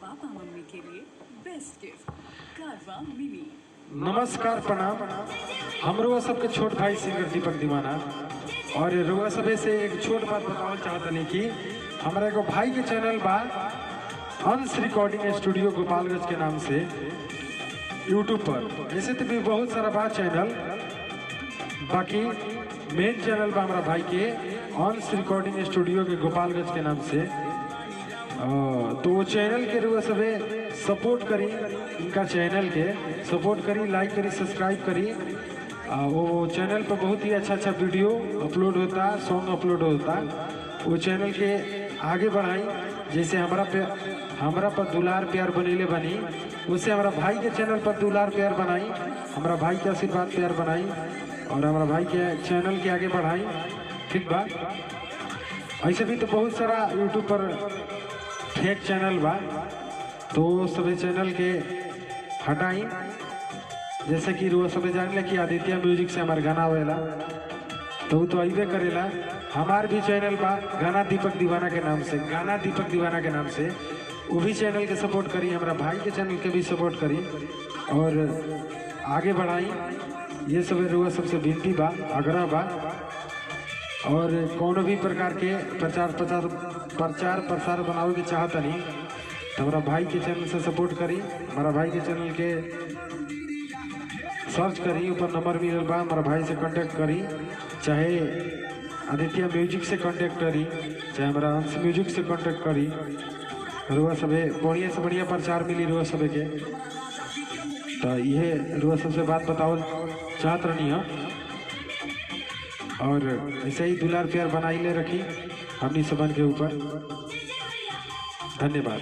Papa mummy के लिए best gift कारवा मिनी। नमस्कार प्रणाम। हम रुआ सबके छोट भाई सिंगर दीपक दीवाना और रुआ सबे से एक छोट बात बतावल चाहतनी कि हमारा एगो भाई के चैनल बा अंश रिकॉर्डिंग स्टूडियो गोपालगंज के नाम से यूट्यूब पर। ऐसे तो भी बहुत सारा बा चैनल, बाकी मेन चैनल बा हमारा भाई के अंश रिकॉर्डिंग स्टूडियो के गोपालगंज के नाम से। तो वो चैनल के रुआ सबे सपोर्ट करी, इनका चैनल के सपोर्ट करी, लाइक करी, सब्सक्राइब करी। वो चैनल पर बहुत ही अच्छा अच्छा वीडियो अपलोड होता, सॉन्ग अपलोड होता। वो चैनल के आगे बढ़ाई, जैसे हमारा पर दुलार प्यार बनीले बनी, उससे हमारा भाई के चैनल पर दुलार प्यार बनाई, हमारा भाई के आशीर्वाद प्यार बनाई और हमारा भाई के चैनल के आगे बढ़ाई। ठीक बा। ऐसे भी तो बहुत सारा यूट्यूब पर फेक चैनल बा, तो सभी चैनल के हटाई। जैसे कि वो सभी जान ले कि आदित्य म्यूजिक से हमारे गाना आवेला, तो वो तो अबे करेला। हमार भी चैनल बा गाना दीपक दीवाना के नाम से, गाना दीपक दीवाना के नाम से। वो भी चैनल के सपोर्ट करी, हमारा भाई के चैनल के भी सपोर्ट करी और आगे बढ़ाई। ये सब रुआ सबसे विनती बा, आग्रह बा। और कोनो भी प्रकार के प्रचार प्रसार बनावे की चाहता नहीं, तो हमारा भाई के चैनल से सपोर्ट करी। हमारा भाई के चैनल के सर्च करी, ऊपर नंबर मिलल बा, हमारा भाई से कांटेक्ट करी। चाहे आदित्य म्यूजिक से कांटेक्ट करी, चाहे हमारा अंश म्यूजिक से कांटेक्ट करी। रुआ सबे बढ़िया से बढ़िया प्रचार मिली रुआ सबे के। तो यह रुआ सबसे बात बताओ चाहत रहनी है और ऐसे ही दुलार प्यार बनाई ले रखी हमनी सबन के ऊपर। धन्यवाद।